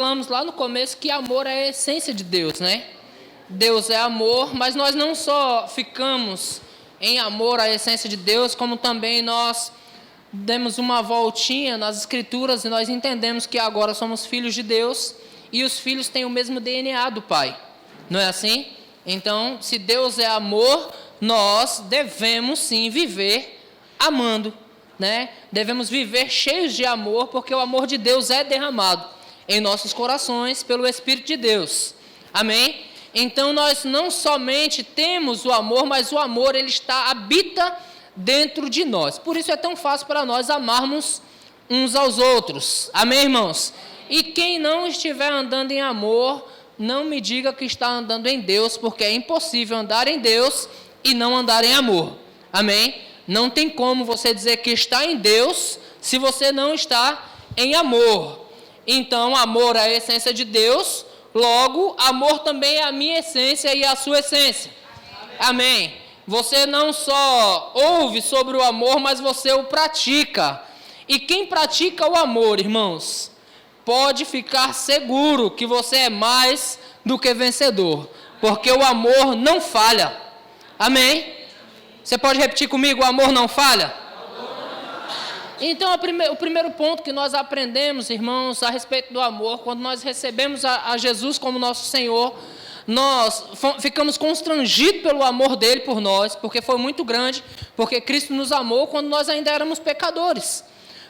Falamos lá no começo que amor é a essência de Deus, né? Deus é amor, mas nós não só ficamos em amor à essência de Deus, como também nós demos uma voltinha nas Escrituras e nós entendemos que agora somos filhos de Deus e os filhos têm o mesmo DNA do Pai. Não é assim? Então, se Deus é amor, nós devemos sim viver amando, né? Devemos viver cheios de amor, porque o amor de Deus é derramado em nossos corações pelo Espírito de Deus. Amém? Então nós não somente temos o amor, mas o amor ele habita dentro de nós. Por isso é tão fácil para nós amarmos uns aos outros. Amém, irmãos? E quem não estiver andando em amor, não me diga que está andando em Deus, porque é impossível andar em Deus e não andar em amor. Amém? Não tem como você dizer que está em Deus se você não está em amor. Então, amor é a essência de Deus, logo, amor também é a minha essência e a sua essência. Amém. Você não só ouve sobre o amor, mas você o pratica. E quem pratica o amor, irmãos, pode ficar seguro que você é mais do que vencedor, porque o amor não falha. Amém? Você pode repetir comigo, o amor não falha? Então, o primeiro ponto que nós aprendemos, irmãos, a respeito do amor, quando nós recebemos a Jesus como nosso Senhor, nós ficamos constrangidos pelo amor dele por nós, porque foi muito grande, porque Cristo nos amou quando nós ainda éramos pecadores.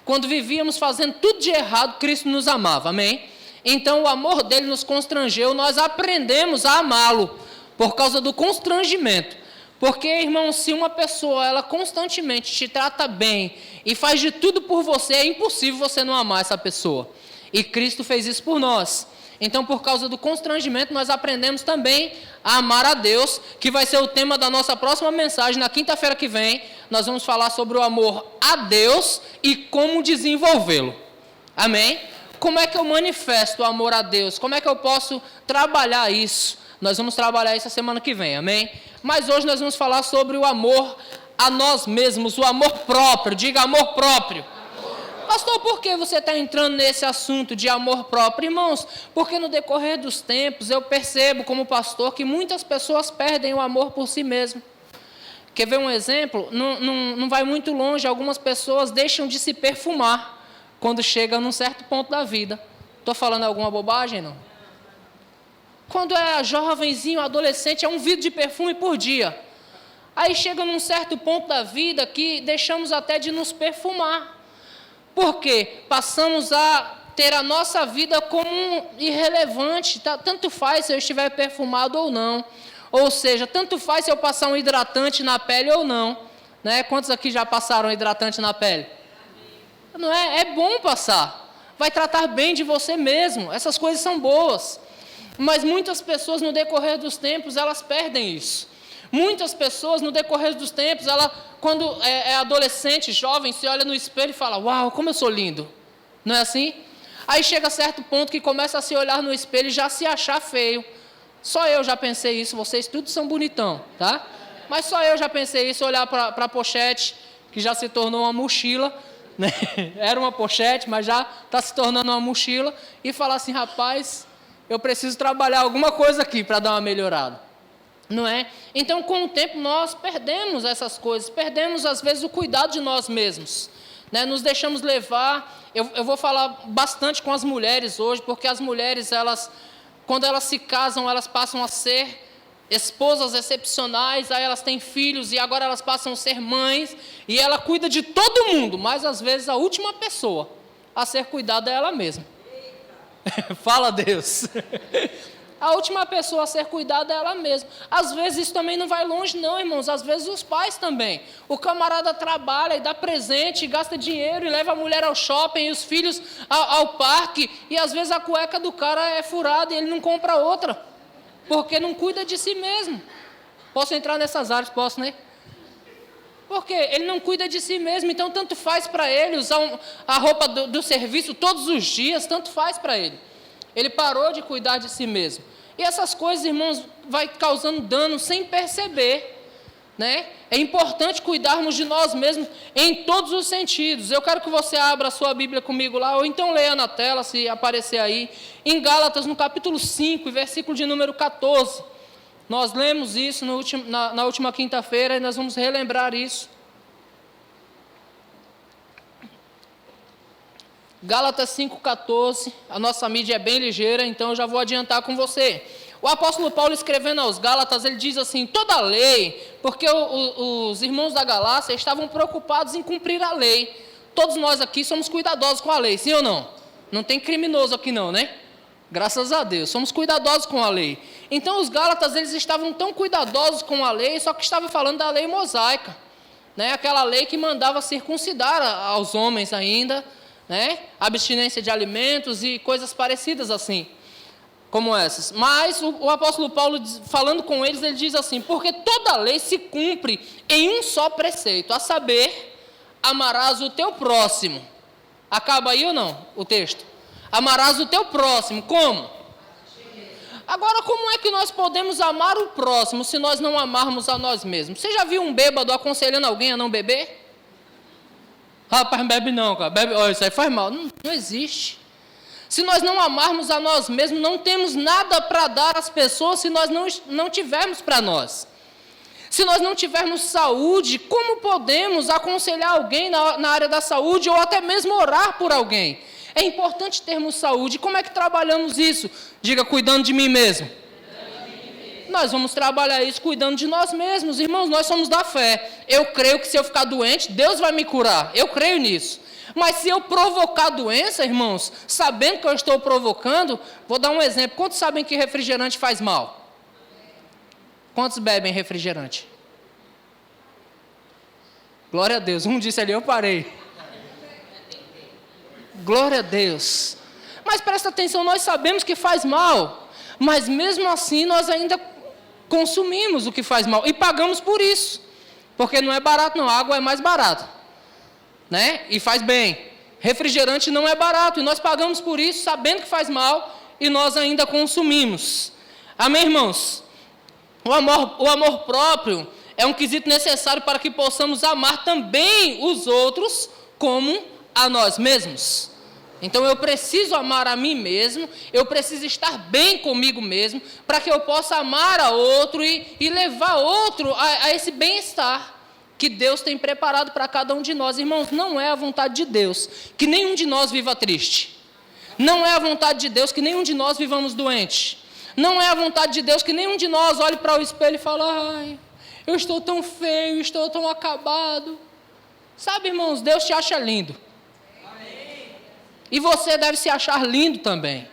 Quando vivíamos fazendo tudo de errado, Cristo nos amava, amém? Então, o amor dele nos constrangeu, nós aprendemos a amá-lo, por causa do constrangimento. Porque, irmão, se uma pessoa, ela constantemente te trata bem e faz de tudo por você, é impossível você não amar essa pessoa. E Cristo fez isso por nós. Então, por causa do constrangimento, nós aprendemos também a amar a Deus, que vai ser o tema da nossa próxima mensagem. Na quinta-feira que vem, nós vamos falar sobre o amor a Deus e como desenvolvê-lo. Amém? Como é que eu manifesto o amor a Deus? Como é que eu posso trabalhar isso? Nós vamos trabalhar isso a semana que vem, amém? Mas hoje nós vamos falar sobre o amor a nós mesmos, o amor próprio. Diga amor próprio. Pastor, por que você está entrando nesse assunto de amor próprio? Irmãos, porque no decorrer dos tempos eu percebo como pastor que muitas pessoas perdem o amor por si mesmo. Quer ver um exemplo? Não vai muito longe, algumas pessoas deixam de se perfumar quando chegam num certo ponto da vida. Estou falando alguma bobagem, não? Quando é jovenzinho, adolescente, é um vidro de perfume por dia. Aí chega num certo ponto da vida que deixamos até de nos perfumar. Por quê? Passamos a ter a nossa vida como irrelevante. Tanto faz se eu estiver perfumado ou não. Ou seja, tanto faz se eu passar um hidratante na pele ou não. Né? Quantos aqui já passaram hidratante na pele? Não é? É bom passar. Vai tratar bem de você mesmo. Essas coisas são boas. Mas muitas pessoas no decorrer dos tempos, elas perdem isso. Muitas pessoas no decorrer dos tempos, quando é adolescente, jovem, se olha no espelho e fala, uau, como eu sou lindo. Não é assim? Aí chega a certo ponto que começa a se olhar no espelho e já se achar feio. Só eu já pensei isso, vocês todos são bonitão, tá? Mas só eu já pensei isso, olhar para a pochete, que já se tornou uma mochila, né? Era uma pochete, mas já está se tornando uma mochila, e falar assim, rapaz, eu preciso trabalhar alguma coisa aqui para dar uma melhorada, não é? Então, com o tempo, nós perdemos essas coisas, perdemos, às vezes, o cuidado de nós mesmos, né? Nos deixamos levar. Eu vou falar bastante com as mulheres hoje, porque as mulheres, quando elas se casam, elas passam a ser esposas excepcionais, aí elas têm filhos, e agora elas passam a ser mães, e ela cuida de todo mundo, mas, às vezes, a última pessoa a ser cuidada é ela mesma. Fala Deus. A última pessoa a ser cuidada é ela mesma. Às vezes isso também não vai longe não, irmãos. Às vezes os pais também. O camarada trabalha e dá presente, e gasta dinheiro, e leva a mulher ao shopping, e os filhos ao parque, e às vezes a cueca do cara é furada e ele não compra outra, porque não cuida de si mesmo. Posso entrar nessas áreas? Posso, né? Porque ele não cuida de si mesmo, então tanto faz para ele usar a roupa do serviço todos os dias, tanto faz para ele. Ele parou de cuidar de si mesmo. E essas coisas, irmãos, vai causando dano sem perceber, né? É importante cuidarmos de nós mesmos em todos os sentidos. Eu quero que você abra a sua Bíblia comigo lá, ou então leia na tela, se aparecer aí, em Gálatas, no capítulo 5, versículo de número 14. Nós lemos isso na última quinta-feira e nós vamos relembrar isso. Gálatas 5,14, a nossa mídia é bem ligeira, então eu já vou adiantar com você. O apóstolo Paulo, escrevendo aos Gálatas, ele diz assim: toda a lei, porque os irmãos da Galácia estavam preocupados em cumprir a lei. Todos nós aqui somos cuidadosos com a lei, sim ou não? Não tem criminoso aqui não, né? Graças a Deus, somos cuidadosos com a lei. Então os Gálatas, eles estavam tão cuidadosos com a lei, só que estava falando da lei mosaica, né? Aquela lei que mandava circuncidar aos homens ainda, né? Abstinência de alimentos e coisas parecidas assim, como essas. Mas o apóstolo Paulo, falando com eles, ele diz assim: porque toda lei se cumpre em um só preceito, a saber, amarás o teu próximo. Acaba aí ou não o texto? Amarás o teu próximo, como? Agora, como é que nós podemos amar o próximo se nós não amarmos a nós mesmos? Você já viu um bêbado aconselhando alguém a não beber? Rapaz, bebe não, cara. Bebe, olha, isso aí faz mal. Não existe. Se nós não amarmos a nós mesmos, não temos nada para dar às pessoas se nós não tivermos para nós. Se nós não tivermos saúde, como podemos aconselhar alguém na área da saúde ou até mesmo orar por alguém? É importante termos saúde. Como é que trabalhamos isso? Diga, cuidando de mim mesmo. Nós vamos trabalhar isso cuidando de nós mesmos. Irmãos, nós somos da fé. Eu creio que se eu ficar doente, Deus vai me curar. Eu creio nisso. Mas se eu provocar doença, irmãos, sabendo que eu estou provocando, vou dar um exemplo. Quantos sabem que refrigerante faz mal? Quantos bebem refrigerante? Glória a Deus. Um disse ali, eu parei. Glória a Deus. Mas presta atenção, nós sabemos que faz mal, mas mesmo assim nós ainda consumimos o que faz mal e pagamos por isso, porque não é barato não, a água é mais barata, né? E faz bem. Refrigerante não é barato e nós pagamos por isso, sabendo que faz mal, e nós ainda consumimos. Amém, irmãos? O amor próprio é um quesito necessário para que possamos amar também os outros como a nós mesmos. Então eu preciso amar a mim mesmo, eu preciso estar bem comigo mesmo, para que eu possa amar a outro e levar outro a esse bem-estar que Deus tem preparado para cada um de nós. Irmãos, não é a vontade de Deus que nenhum de nós viva triste. Não é a vontade de Deus que nenhum de nós vivamos doente. Não é a vontade de Deus que nenhum de nós olhe para o espelho e fale: ai, eu estou tão feio, estou tão acabado. Sabe, irmãos, Deus te acha lindo. E você deve se achar lindo também.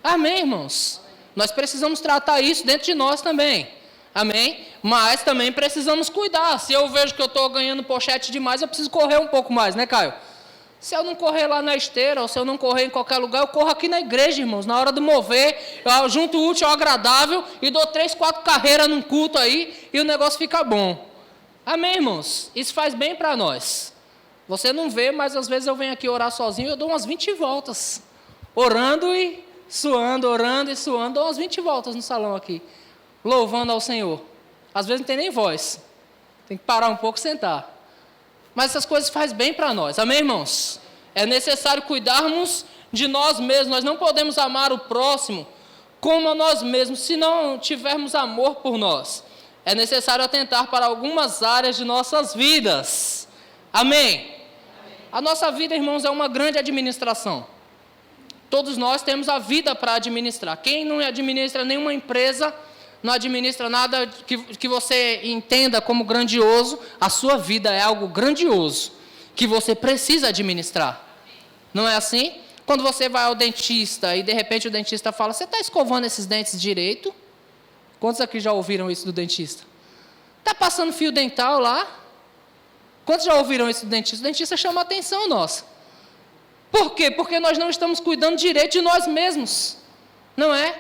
Amém, irmãos? Nós precisamos tratar isso dentro de nós também. Amém? Mas também precisamos cuidar. Se eu vejo que eu estou ganhando pochete demais, eu preciso correr um pouco mais, né, Caio? Se eu não correr lá na esteira, ou se eu não correr em qualquer lugar, eu corro aqui na igreja, irmãos. Na hora do mover, eu junto o útil ao agradável e dou 3, 4 carreiras num culto aí e o negócio fica bom. Amém, irmãos? Isso faz bem para nós. Você não vê, mas às vezes eu venho aqui orar sozinho e eu dou umas 20 voltas. Orando e suando, dou umas 20 voltas no salão aqui. Louvando ao Senhor. Às vezes não tem nem voz. Tem que parar um pouco e sentar. Mas essas coisas fazem bem para nós. Amém, irmãos? É necessário cuidarmos de nós mesmos. Nós não podemos amar o próximo como a nós mesmos se não tivermos amor por nós. É necessário atentar para algumas áreas de nossas vidas. Amém? A nossa vida, irmãos, é uma grande administração. Todos nós temos a vida para administrar. Quem não administra nenhuma empresa, não administra nada que você entenda como grandioso, a sua vida é algo grandioso, que você precisa administrar. Não é assim? Quando você vai ao dentista e de repente o dentista fala: você está escovando esses dentes direito? Quantos aqui já ouviram isso do dentista? Está passando fio dental lá? Quantos já ouviram isso do dentista? O dentista chama a atenção nossa. Por quê? Porque nós não estamos cuidando direito de nós mesmos. Não é?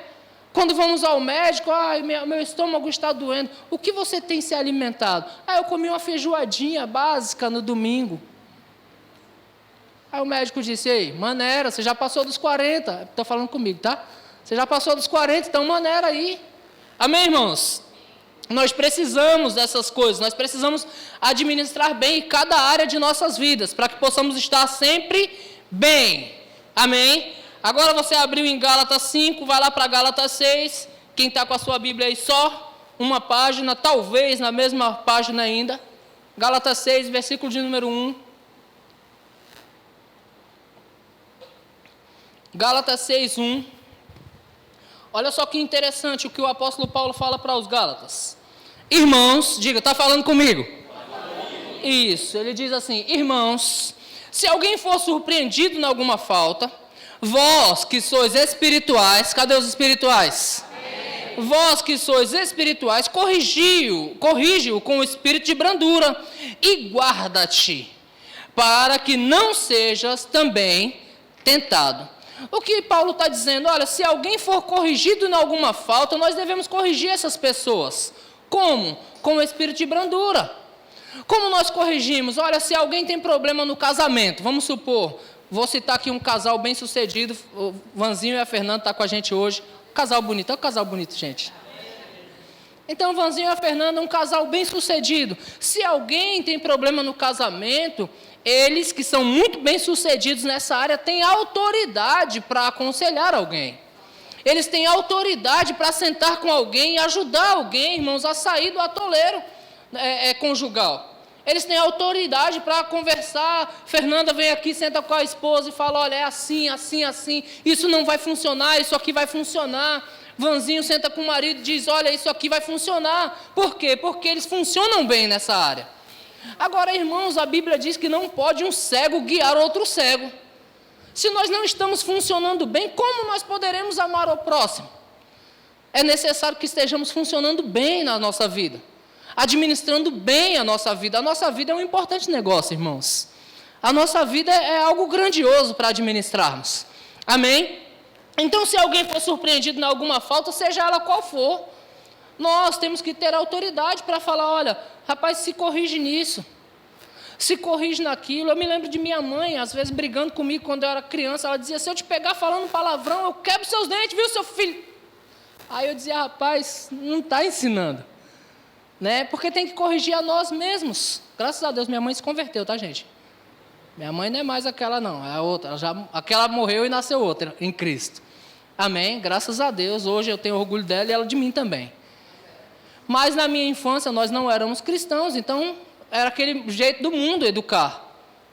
Quando vamos ao médico: meu estômago está doendo. O que você tem se alimentado? Eu comi uma feijoadinha básica no domingo. Aí o médico disse: ei, maneira, você já passou dos 40. Estou falando comigo, tá? Você já passou dos 40, então maneira aí. Amém, irmãos? Nós precisamos dessas coisas, nós precisamos administrar bem cada área de nossas vidas, para que possamos estar sempre bem. Amém? Agora você abriu em Gálatas 5, vai lá para Gálatas 6. Quem está com a sua Bíblia aí, só uma página, talvez na mesma página ainda. Gálatas 6, versículo de número 1. Gálatas 6, 1. Olha só que interessante o que o apóstolo Paulo fala para os Gálatas. Irmãos, diga, está falando comigo? Isso, ele diz assim: irmãos, se alguém for surpreendido em alguma falta, vós que sois espirituais, cadê os espirituais? Amém. Vós que sois espirituais, corrige-o com o espírito de brandura, e guarda-te, para que não sejas também tentado. O que Paulo está dizendo? Olha, se alguém for corrigido em alguma falta, nós devemos corrigir essas pessoas. Como? Com o espírito de brandura. Como nós corrigimos? Olha, se alguém tem problema no casamento, vamos supor, vou citar aqui um casal bem sucedido, o Vanzinho e a Fernanda estão com a gente hoje. Casal bonito, é um casal bonito, gente. Então, o Vanzinho e a Fernanda, um casal bem sucedido. Se alguém tem problema no casamento, eles que são muito bem sucedidos nessa área têm autoridade para aconselhar alguém. Eles têm autoridade para sentar com alguém e ajudar alguém, irmãos, a sair do atoleiro conjugal. Eles têm autoridade para conversar. Fernanda vem aqui, senta com a esposa e fala: olha, é assim, assim, assim, isso não vai funcionar, isso aqui vai funcionar. Vanzinho senta com o marido e diz: olha, isso aqui vai funcionar. Por quê? Porque eles funcionam bem nessa área. Agora, irmãos, a Bíblia diz que não pode um cego guiar outro cego. Se nós não estamos funcionando bem, como nós poderemos amar ao próximo? É necessário que estejamos funcionando bem na nossa vida, administrando bem a nossa vida. A nossa vida é um importante negócio, irmãos. A nossa vida é algo grandioso para administrarmos. Amém? Então, se alguém for surpreendido em alguma falta, seja ela qual for, nós temos que ter autoridade para falar: olha, rapaz, se corrige nisso, se corrige naquilo. Eu me lembro de minha mãe, às vezes, brigando comigo quando eu era criança. Ela dizia: se eu te pegar falando palavrão, eu quebro seus dentes, viu, seu filho? Aí eu dizia: rapaz, não está ensinando, né? Porque tem que corrigir a nós mesmos. Graças a Deus, minha mãe se converteu, tá, gente? Minha mãe não é mais aquela, não, é a outra. Aquela morreu e nasceu outra, em Cristo. Amém? Graças a Deus, hoje eu tenho orgulho dela e ela de mim também. Mas na minha infância nós não éramos cristãos, então era aquele jeito do mundo educar.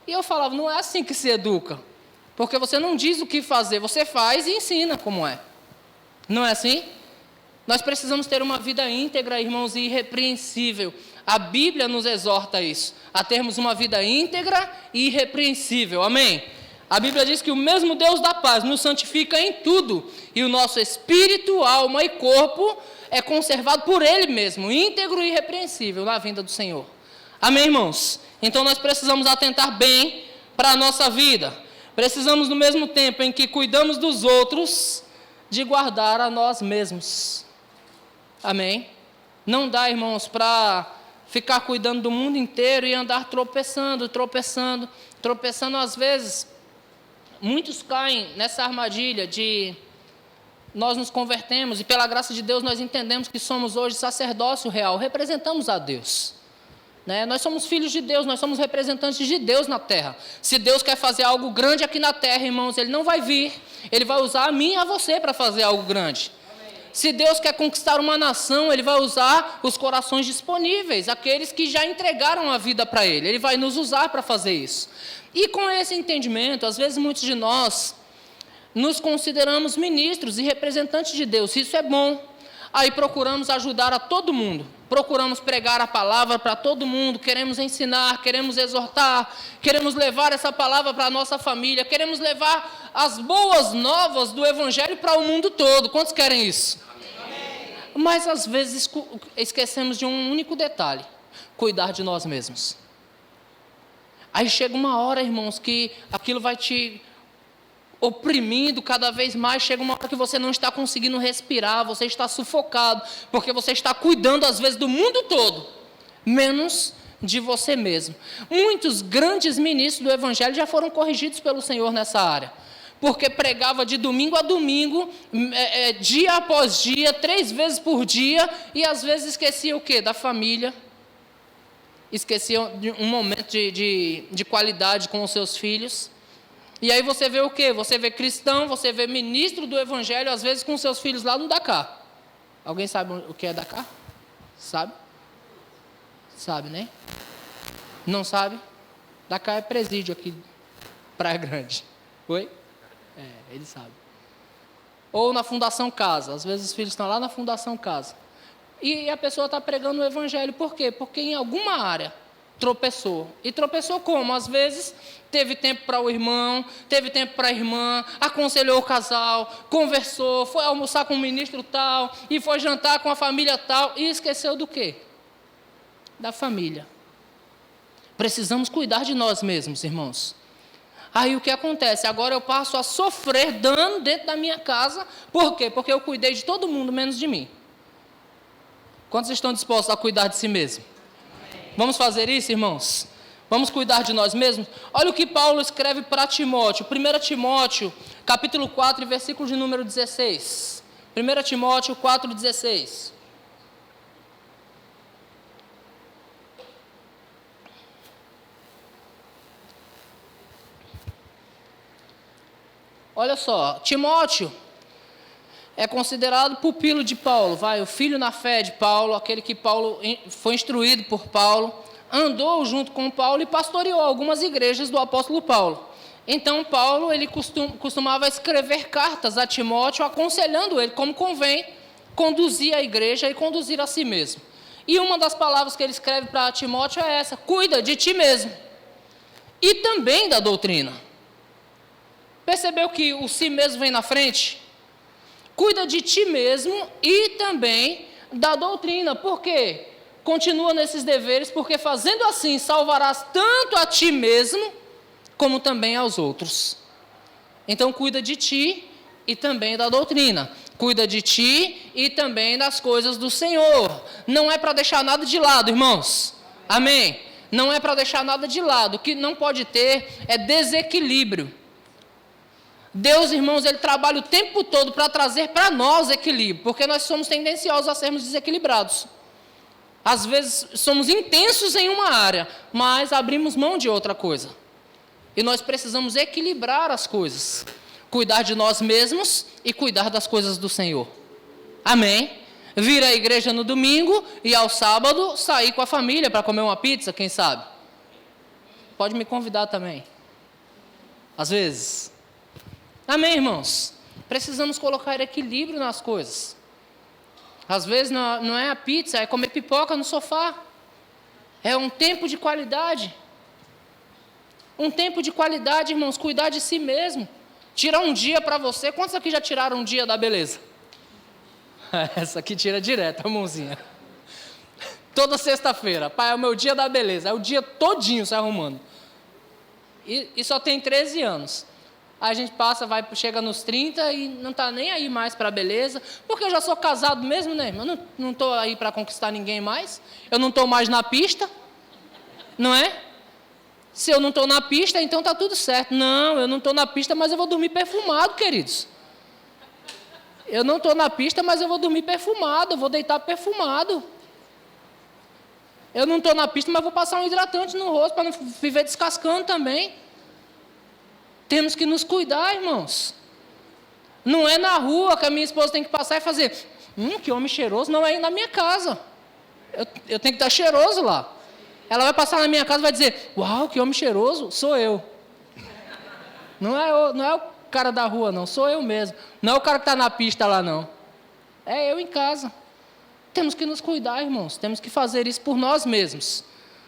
E eu falava: não é assim que se educa, porque você não diz o que fazer, você faz e ensina como é. Não é assim? Nós precisamos ter uma vida íntegra, irmãos, e irrepreensível. A Bíblia nos exorta a isso, a termos uma vida íntegra e irrepreensível. Amém? A Bíblia diz que o mesmo Deus da paz nos santifica em tudo, e o nosso espírito, alma e corpo é conservado por Ele mesmo, íntegro e irrepreensível na vinda do Senhor. Amém, irmãos? Então nós precisamos atentar bem para a nossa vida. Precisamos, no mesmo tempo em que cuidamos dos outros, de guardar a nós mesmos. Amém? Não dá, irmãos, para ficar cuidando do mundo inteiro e andar tropeçando às vezes. Muitos caem nessa armadilha de nós nos convertemos e pela graça de Deus nós entendemos que somos hoje sacerdócio real, representamos a Deus, né? Nós somos filhos de Deus, nós somos representantes de Deus na terra. Se Deus quer fazer algo grande aqui na terra, irmãos, Ele não vai vir, Ele vai usar a mim e a você para fazer algo grande. Se Deus quer conquistar uma nação, Ele vai usar os corações disponíveis, aqueles que já entregaram a vida para Ele. Ele vai nos usar para fazer isso. E com esse entendimento, às vezes muitos de nós nos consideramos ministros e representantes de Deus. Isso é bom. Aí procuramos ajudar a todo mundo. Procuramos pregar a palavra para todo mundo. Queremos ensinar, queremos exortar, queremos levar essa palavra para a nossa família. Queremos levar as boas novas do Evangelho para o mundo todo. Quantos querem isso? Amém. Mas às vezes esquecemos de um único detalhe: cuidar de nós mesmos. Aí chega uma hora, irmãos, que aquilo vai te oprimindo cada vez mais. Chega uma hora que você não está conseguindo respirar, você está sufocado, porque você está cuidando às vezes do mundo todo, menos de você mesmo. Muitos grandes ministros do Evangelho já foram corrigidos pelo Senhor nessa área. porque pregava de domingo a domingo, dia após dia, 3 vezes por dia, e às vezes esquecia o quê? Da família, esquecia de um momento de qualidade com os seus filhos. E aí você vê o quê? Você vê cristão, você vê ministro do evangelho, às vezes com seus filhos lá no Dakar. Alguém sabe o que é Dakar? Sabe? Sabe, né? Não sabe? Dakar é presídio aqui, Praia Grande. Oi? Ele sabe. Ou na Fundação Casa. Às vezes os filhos estão lá na Fundação Casa. E a pessoa está pregando o evangelho. Por quê? Porque em alguma área tropeçou. E tropeçou como? Às vezes teve tempo para o irmão, teve tempo para a irmã, aconselhou o casal, conversou, foi almoçar com o ministro tal, e foi jantar com a família tal, e esqueceu do quê? Da família. Precisamos cuidar de nós mesmos, irmãos. Aí o que acontece? Agora eu passo a sofrer dano dentro da minha casa. Por quê? Porque eu cuidei de todo mundo, menos de mim. Quantos estão dispostos a cuidar de si mesmo? Vamos fazer isso, irmãos? Vamos cuidar de nós mesmos? Olha o que Paulo escreve para Timóteo. 1 Timóteo, capítulo 4, versículo de número 16. 1 Timóteo 4, 16. Olha só, Timóteo é considerado pupilo de Paulo, o filho na fé de Paulo, aquele que Paulo foi instruído por Paulo, andou junto com Paulo e pastoreou algumas igrejas do apóstolo Paulo. Então Paulo ele costumava escrever cartas a Timóteo, aconselhando ele como convém conduzir a igreja e conduzir a si mesmo. E uma das palavras que ele escreve para Timóteo é essa: cuida de ti mesmo e também da doutrina. Percebeu que o si mesmo vem na frente? Cuida de ti mesmo e também da doutrina. Por quê? Continua nesses deveres, porque fazendo assim salvarás tanto a ti mesmo, como também aos outros. Então cuida de ti e também da doutrina. Cuida de ti e também das coisas do Senhor. Não é para deixar nada de lado, irmãos. Amém? Não é para deixar nada de lado. O que não pode ter é desequilíbrio. Deus, irmãos, Ele trabalha o tempo todo para trazer para nós equilíbrio, porque nós somos tendenciosos a sermos desequilibrados. Às vezes somos intensos em uma área, mas abrimos mão de outra coisa. E nós precisamos equilibrar as coisas, cuidar de nós mesmos e cuidar das coisas do Senhor. Amém? Vir à igreja no domingo e ao sábado sair com a família para comer uma pizza, quem sabe? Pode me convidar também. Às vezes. Amém, irmãos? Precisamos colocar equilíbrio nas coisas. Às vezes não é a pizza, é comer pipoca no sofá. É um tempo de qualidade. Um tempo de qualidade, irmãos, cuidar de si mesmo. Tirar um dia para você. Quantos aqui já tiraram um dia da beleza? Essa aqui tira direto a mãozinha. Toda sexta-feira, pai, é o meu dia da beleza. É o dia todinho se arrumando. E só tem 13 anos. Aí a gente passa, chega nos 30 e não está nem aí mais para a beleza, porque eu já sou casado mesmo, né? Eu não estou aí para conquistar ninguém mais, eu não estou mais na pista, não é? Se eu não estou na pista, então está tudo certo. Não, eu não estou na pista, mas eu vou dormir perfumado, queridos. Eu não estou na pista, mas eu vou dormir perfumado, eu vou deitar perfumado. Eu não estou na pista, mas vou passar um hidratante no rosto para não viver descascando também. Temos que nos cuidar, irmãos. Não é na rua que a minha esposa tem que passar e fazer, que homem cheiroso, não é ir na minha casa. Eu tenho que estar cheiroso lá. Ela vai passar na minha casa e vai dizer, uau, que homem cheiroso, sou eu. Não é o cara da rua, não, sou eu mesmo. Não é o cara que está na pista lá, não. É eu em casa. Temos que nos cuidar, irmãos. Temos que fazer isso por nós mesmos.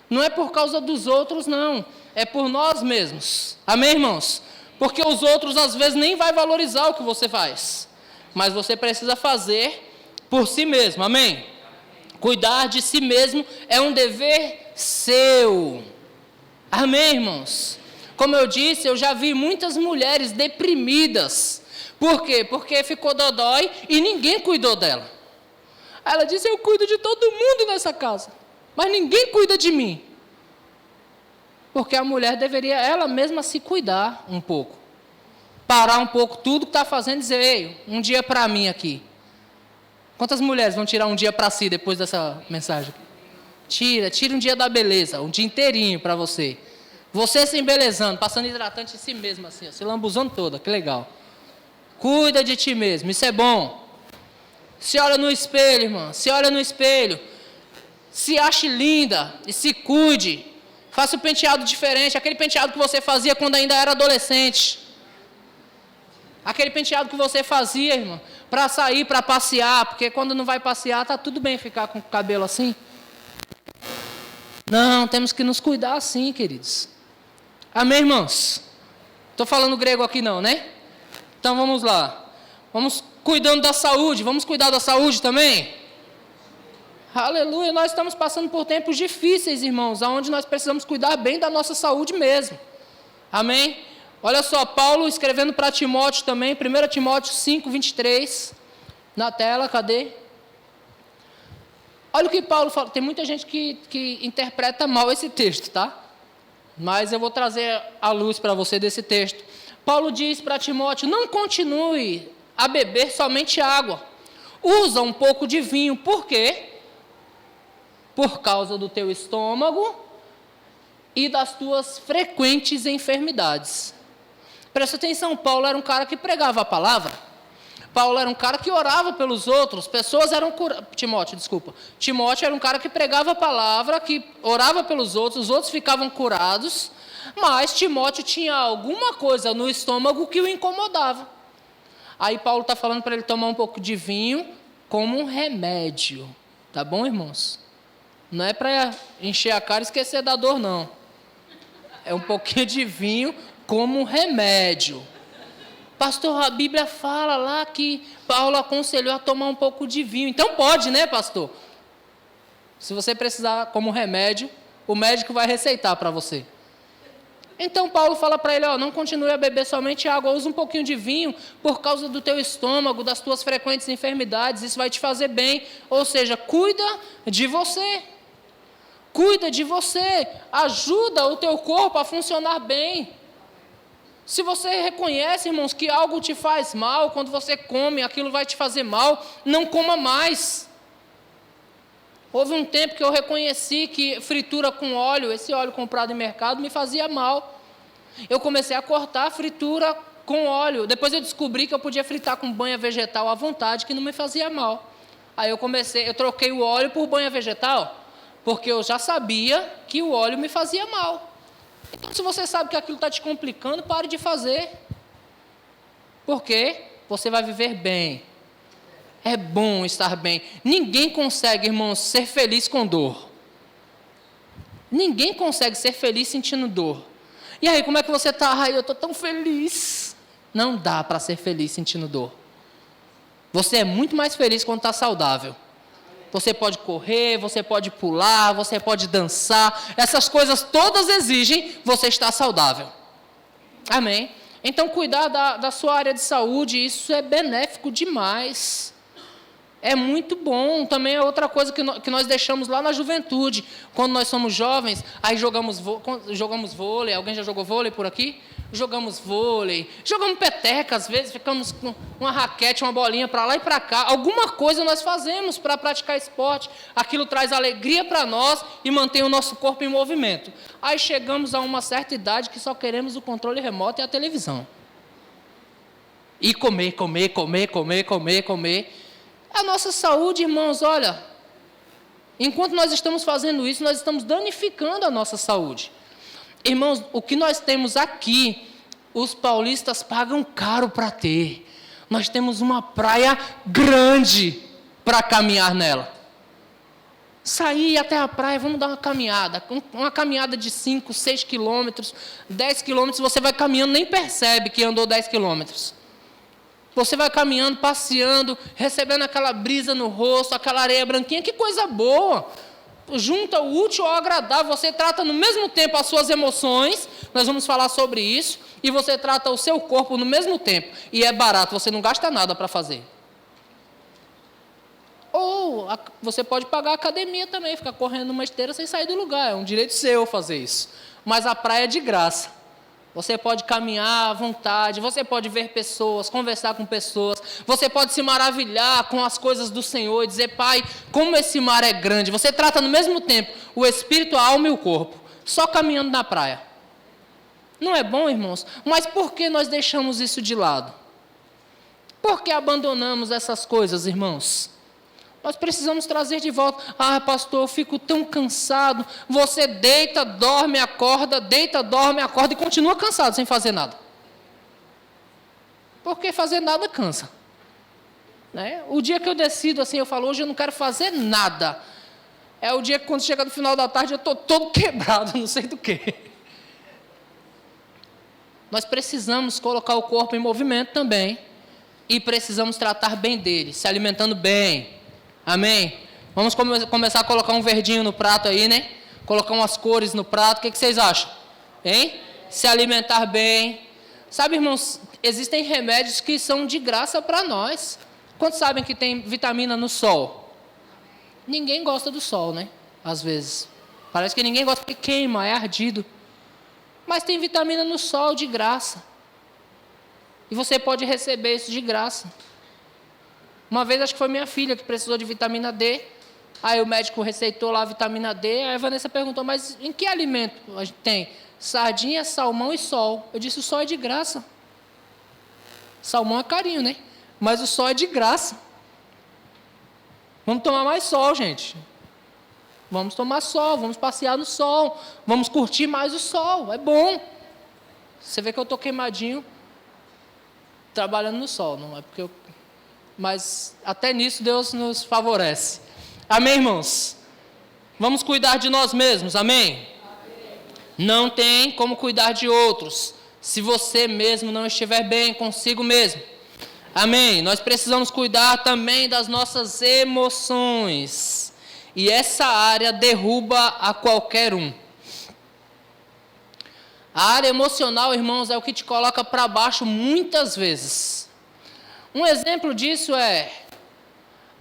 Não é por causa dos outros, não. É por nós mesmos. Amém, irmãos? Porque os outros, às vezes, nem vai valorizar o que você faz. Mas você precisa fazer por si mesmo. Amém? Cuidar de si mesmo é um dever seu. Amém, irmãos? Como eu disse, eu já vi muitas mulheres deprimidas. Por quê? Porque ficou dodói e ninguém cuidou dela. Ela disse, eu cuido de todo mundo nessa casa, mas ninguém cuida de mim. Porque a mulher deveria ela mesma se cuidar um pouco. parar um pouco tudo que está fazendo e dizer, ei, um dia para mim aqui. Quantas mulheres vão tirar um dia para si depois dessa mensagem? Tira um dia da beleza, um dia inteirinho para você. Você se embelezando, passando hidratante em si mesmo, assim, ó, se lambuzando toda, que legal. Cuida de ti mesmo, isso é bom. Se olha no espelho, irmã, se olha no espelho. Se ache linda e se cuide. Faça um penteado diferente, aquele penteado que você fazia quando ainda era adolescente. Aquele penteado que você fazia, irmã, para sair, para passear, porque quando não vai passear, tá tudo bem ficar com o cabelo assim. Não, temos que nos cuidar assim, queridos. Amém, irmãos? Estou falando grego aqui não, né? Então vamos lá. Vamos cuidando da saúde, vamos cuidar da saúde também? Aleluia, nós estamos passando por tempos difíceis, irmãos, onde nós precisamos cuidar bem da nossa saúde mesmo. Amém? Olha só, Paulo escrevendo para Timóteo também, 1 Timóteo 5, 23, na tela, cadê? Olha o que Paulo fala, tem muita gente que interpreta mal esse texto, tá? Mas eu vou trazer a luz para você desse texto. Paulo diz para Timóteo, não continue a beber somente água, usa um pouco de vinho, por quê? Por causa do teu estômago e das tuas frequentes enfermidades. Presta atenção, Paulo era um cara que pregava a palavra. Paulo era um cara que orava pelos outros. Pessoas eram curadas. Timóteo era um cara que pregava a palavra, que orava pelos outros, os outros ficavam curados. Mas Timóteo tinha alguma coisa no estômago que o incomodava. Aí Paulo está falando para ele tomar um pouco de vinho como um remédio. Tá bom, irmãos? Não é para encher a cara e esquecer da dor, não. É um pouquinho de vinho como um remédio. Pastor, a Bíblia fala lá que Paulo aconselhou a tomar um pouco de vinho. Então pode, né, pastor? Se você precisar como remédio, o médico vai receitar para você. Então Paulo fala para ele, ó, não continue a beber somente água, use um pouquinho de vinho por causa do teu estômago, das tuas frequentes enfermidades, isso vai te fazer bem. Ou seja, cuida de você. Cuida de você, ajuda o teu corpo a funcionar bem. Se você reconhece, irmãos, que algo te faz mal, quando você come, aquilo vai te fazer mal, não coma mais. Houve um tempo que eu reconheci que fritura com óleo, esse óleo comprado em mercado, me fazia mal. Eu comecei a cortar a fritura com óleo. Depois eu descobri que eu podia fritar com banha vegetal à vontade, que não me fazia mal. Aí eu troquei o óleo por banha vegetal, porque eu já sabia que o óleo me fazia mal. Então, se você sabe que aquilo está te complicando, pare de fazer. Porque você vai viver bem. É bom estar bem. Ninguém consegue, irmãos, ser feliz com dor. Ninguém consegue ser feliz sentindo dor. E aí, como é que você está? Ai, eu estou tão feliz. Não dá para ser feliz sentindo dor. Você é muito mais feliz quando está saudável. Você pode correr, você pode pular, você pode dançar. Essas coisas todas exigem você estar saudável. Amém? Então, cuidar da sua área de saúde, isso é benéfico demais. É muito bom. Também é outra coisa que nós deixamos lá na juventude. Quando nós somos jovens, aí jogamos vôlei. Alguém já jogou vôlei por aqui? Jogamos vôlei. Jogamos peteca, às vezes, ficamos com uma raquete, uma bolinha para lá e para cá. Alguma coisa nós fazemos para praticar esporte. Aquilo traz alegria para nós e mantém o nosso corpo em movimento. Aí chegamos a uma certa idade que só queremos o controle remoto e a televisão. E comer. A nossa saúde, irmãos, olha, enquanto nós estamos fazendo isso, nós estamos danificando a nossa saúde. Irmãos, o que nós temos aqui, os paulistas pagam caro para ter. Nós temos uma praia grande para caminhar nela. Sair até a praia, vamos dar uma caminhada de 5, 6 quilômetros, 10 quilômetros, você vai caminhando, nem percebe que andou 10 quilômetros. Você vai caminhando, passeando, recebendo aquela brisa no rosto, aquela areia branquinha, que coisa boa. Junta o útil ao agradável, você trata no mesmo tempo as suas emoções, nós vamos falar sobre isso, e você trata o seu corpo no mesmo tempo. E é barato, você não gasta nada para fazer. Ou você pode pagar a academia também, ficar correndo numa esteira sem sair do lugar, é um direito seu fazer isso. Mas a praia é de graça. Você pode caminhar à vontade, você pode ver pessoas, conversar com pessoas, você pode se maravilhar com as coisas do Senhor e dizer, Pai, como esse mar é grande. Você trata no mesmo tempo o espírito, a alma e o corpo, só caminhando na praia. Não é bom, irmãos? Mas por que nós deixamos isso de lado? Por que abandonamos essas coisas, irmãos? Nós precisamos trazer de volta. Ah, pastor, eu fico tão cansado. Você deita, dorme, acorda e continua cansado sem fazer nada. Porque fazer nada cansa. Né? O dia que eu decido assim, eu falo, hoje eu não quero fazer nada. É o dia que quando chega no final da tarde eu estou todo quebrado, não sei do quê. Nós precisamos colocar o corpo em movimento também. E precisamos tratar bem dele, se alimentando bem. Amém? Vamos começar a colocar um verdinho no prato aí, né? Colocar umas cores no prato. O que vocês acham? Hein? Se alimentar bem. Sabe, irmãos, existem remédios que são de graça para nós. Quantos sabem que tem vitamina no sol? Ninguém gosta do sol, né? Às vezes. Parece que ninguém gosta porque queima, é ardido. Mas tem vitamina no sol de graça. E você pode receber isso de graça. Uma vez, acho que foi minha filha que precisou de vitamina D. Aí o médico receitou lá a vitamina D. Aí a Vanessa perguntou, mas em que alimento a gente tem? Sardinha, salmão e sol. Eu disse, o sol é de graça. Salmão é carinho, né? Mas o sol é de graça. Vamos tomar mais sol, gente. Vamos tomar sol, vamos passear no sol. Vamos curtir mais o sol, é bom. Você vê que eu estou queimadinho trabalhando no sol, não é porque eu... Mas até nisso Deus nos favorece. Amém, irmãos? Vamos cuidar de nós mesmos, amém? Não tem como cuidar de outros se você mesmo não estiver bem consigo mesmo. Amém? Nós precisamos cuidar também das nossas emoções. E essa área derruba a qualquer um. A área emocional, irmãos, é o que te coloca para baixo muitas vezes. Um exemplo disso é,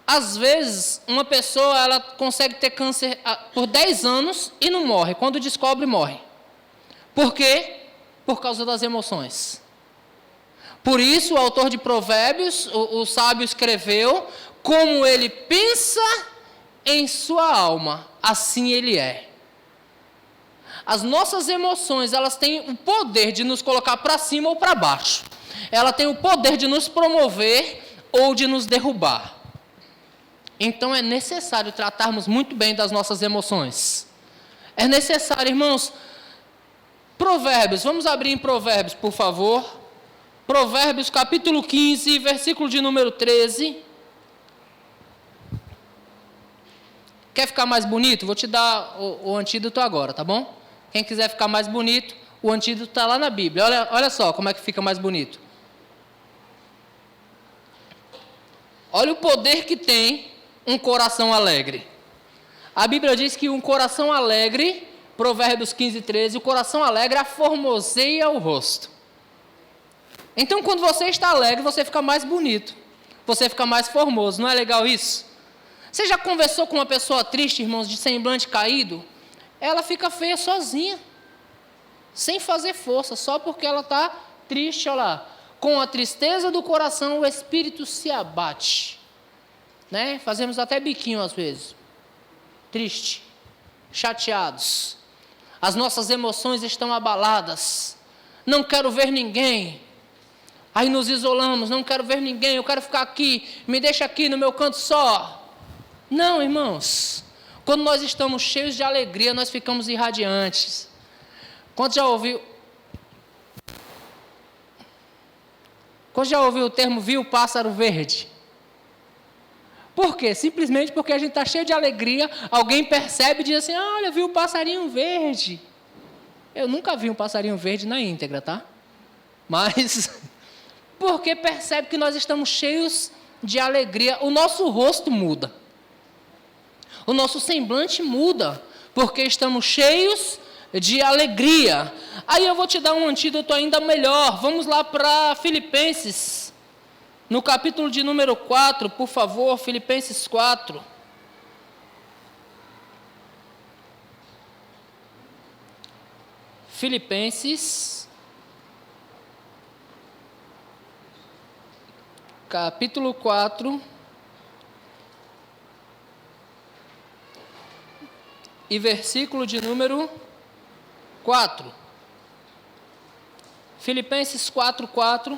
às vezes, uma pessoa ela consegue ter câncer por 10 anos e não morre. Quando descobre, morre. Por quê? Por causa das emoções. Por isso, o autor de Provérbios, o sábio escreveu, como ele pensa em sua alma, assim ele é. As nossas emoções, elas têm o poder de nos colocar para cima ou para baixo. Ela tem o poder de nos promover ou de nos derrubar. Então é necessário tratarmos muito bem das nossas emoções. É necessário, irmãos. Provérbios, vamos abrir em Provérbios, por favor. Provérbios capítulo 15, versículo de número 13. Quer ficar mais bonito? Vou te dar o antídoto agora, tá bom? Quem quiser ficar mais bonito, o antídoto está lá na Bíblia. Olha só como é que fica mais bonito. Olha o poder que tem um coração alegre. A Bíblia diz que um coração alegre, Provérbios 15, 13, o coração alegre aformoseia o rosto. Então, quando você está alegre, você fica mais bonito. Você fica mais formoso. Não é legal isso? Você já conversou com uma pessoa triste, irmãos, de semblante caído? Ela fica feia sozinha, sem fazer força, só porque ela está triste, olha lá. Com a tristeza do coração, o espírito se abate. Né? Fazemos até biquinho às vezes. Triste, chateados. As nossas emoções estão abaladas. Não quero ver ninguém. Aí nos isolamos, não quero ver ninguém, eu quero ficar aqui, me deixa aqui no meu canto só. Não, irmãos. Quando nós estamos cheios de alegria, nós ficamos irradiantes. Quando já ouviu o termo viu o pássaro verde? Por quê? Simplesmente porque a gente está cheio de alegria, alguém percebe e diz assim, olha, viu o passarinho verde. Eu nunca vi um passarinho verde na íntegra, tá? Mas, porque percebe que nós estamos cheios de alegria, o nosso rosto muda. O nosso semblante muda, porque estamos cheios de alegria. Aí eu vou te dar um antídoto ainda melhor. Vamos lá para Filipenses, no capítulo de número 4, por favor, Filipenses 4. Filipenses, capítulo 4, e versículo de número 4. Filipenses 4, 4.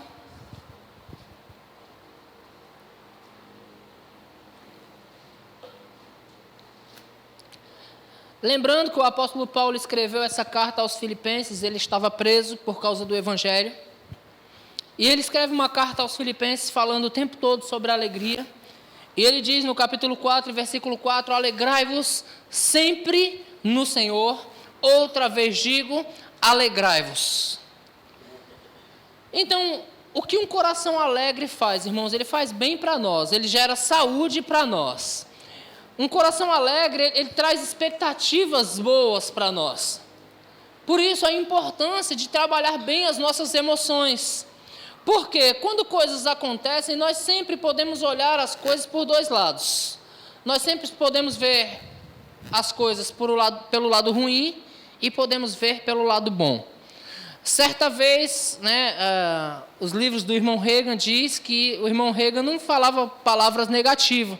Lembrando que o apóstolo Paulo escreveu essa carta aos Filipenses, ele estava preso por causa do Evangelho. E ele escreve uma carta aos Filipenses falando o tempo todo sobre a alegria. E ele diz no capítulo 4, versículo 4, alegrai-vos sempre no Senhor. Outra vez digo, alegrai-vos. Então, o que um coração alegre faz, irmãos? Ele faz bem para nós, ele gera saúde para nós. Um coração alegre, ele traz expectativas boas para nós. Por isso a importância de trabalhar bem as nossas emoções. Porque quando coisas acontecem, nós sempre podemos olhar as coisas por dois lados. Nós sempre podemos ver as coisas pelo lado ruim e podemos ver pelo lado bom. Certa vez, os livros do irmão Reagan diz que o irmão Reagan não falava palavras negativas.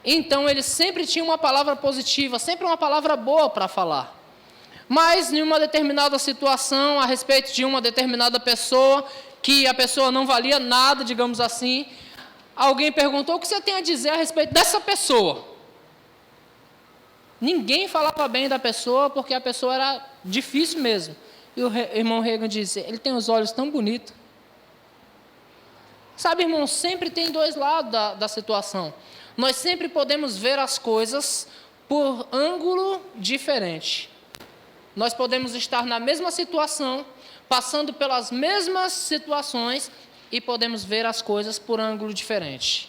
Então, ele sempre tinha uma palavra positiva, sempre uma palavra boa para falar. Mas, em uma determinada situação, a respeito de uma determinada pessoa, que a pessoa não valia nada, digamos assim, alguém perguntou: o que você tem a dizer a respeito dessa pessoa? Ninguém falava bem da pessoa, porque a pessoa era difícil mesmo. E o irmão Reagan disse: ele tem os olhos tão bonitos. Sabe, irmão, sempre tem dois lados da situação. Nós sempre podemos ver as coisas por ângulo diferente. Nós podemos estar na mesma situação, passando pelas mesmas situações, e podemos ver as coisas por ângulo diferente.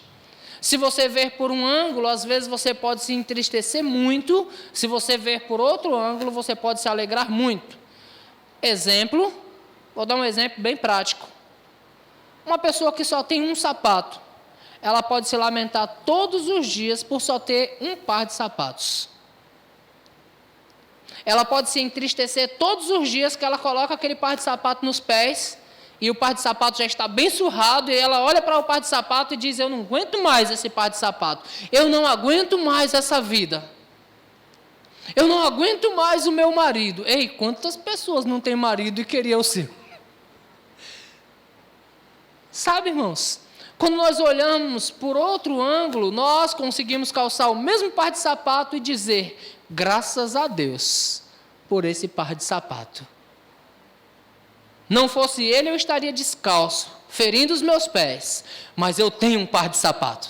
Se você ver por um ângulo, às vezes você pode se entristecer muito. Se você ver por outro ângulo, você pode se alegrar muito. Exemplo, vou dar um exemplo bem prático. Uma pessoa que só tem um sapato, ela pode se lamentar todos os dias por só ter um par de sapatos. Ela pode se entristecer todos os dias que ela coloca aquele par de sapato nos pés, e o par de sapato já está bem surrado, e ela olha para o par de sapato e diz: eu não aguento mais esse par de sapato, eu não aguento mais essa vida, eu não aguento mais o meu marido. Ei, quantas pessoas não têm marido e queriam o seu? Sabe, irmãos, quando nós olhamos por outro ângulo, nós conseguimos calçar o mesmo par de sapato e dizer: graças a Deus por esse par de sapato. Não fosse ele, eu estaria descalço, ferindo os meus pés, mas eu tenho um par de sapato.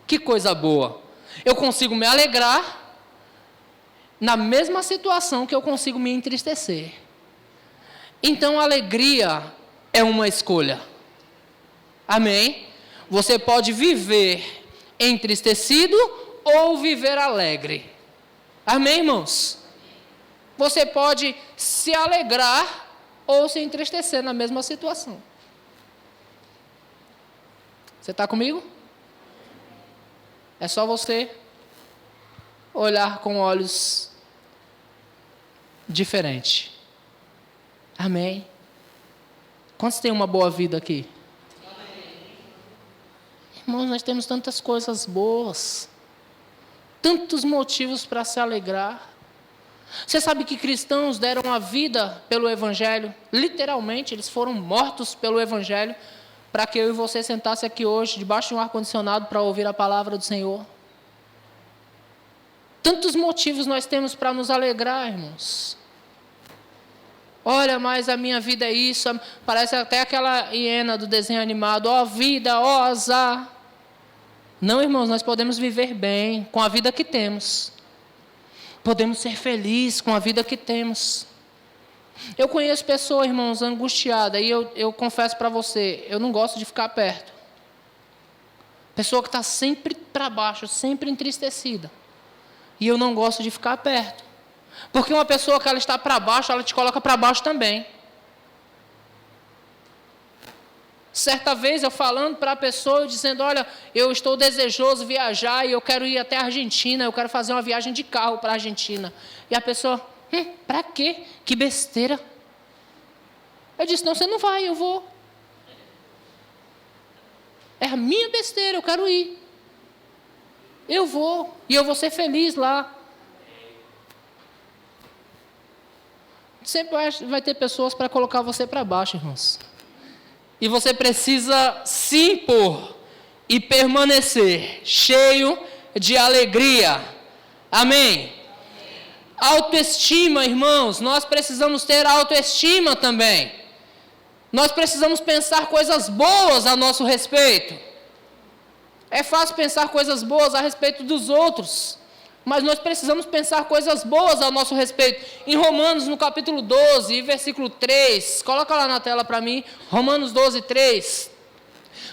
Que coisa boa! Eu consigo me alegrar na mesma situação que eu consigo me entristecer. Então, a alegria é uma escolha. Amém? Você pode viver entristecido ou viver alegre. Amém, irmãos? Você pode se alegrar ou se entristecer na mesma situação. Você está comigo? É só você olhar com olhos diferentes. Amém? Quantos têm uma boa vida aqui? Irmãos, nós temos tantas coisas boas, tantos motivos para se alegrar. Você sabe que cristãos deram a vida pelo Evangelho? Literalmente, eles foram mortos pelo Evangelho, para que eu e você sentasse aqui hoje, debaixo de um ar-condicionado, para ouvir a palavra do Senhor. Tantos motivos nós temos para nos alegrar, irmãos. Olha, mas a minha vida é isso, parece até aquela hiena do desenho animado: ó vida, ó azar. Não, irmãos, nós podemos viver bem com a vida que temos. Podemos ser felizes com a vida que temos. Eu conheço pessoas, irmãos, angustiadas, e eu confesso para você, eu não gosto de ficar perto. Pessoa que está sempre para baixo, sempre entristecida. E eu não gosto de ficar perto. Porque uma pessoa que ela está para baixo, ela te coloca para baixo também. Certa vez eu falando para a pessoa, dizendo: olha, eu estou desejoso viajar e eu quero ir até a Argentina, eu quero fazer uma viagem de carro para a Argentina. E a pessoa: para quê? Que besteira. Eu disse: não, você não vai, eu vou. É a minha besteira, eu quero ir. Eu vou, e eu vou ser feliz lá. Sempre vai ter pessoas para colocar você para baixo, irmãos. E você precisa se impor e permanecer cheio de alegria. Amém? Autoestima, irmãos, nós precisamos ter autoestima também. Nós precisamos pensar coisas boas a nosso respeito. É fácil pensar coisas boas a respeito dos outros, mas nós precisamos pensar coisas boas a nosso respeito. Em Romanos, no capítulo 12, versículo 3, coloca lá na tela para mim, Romanos 12, 3.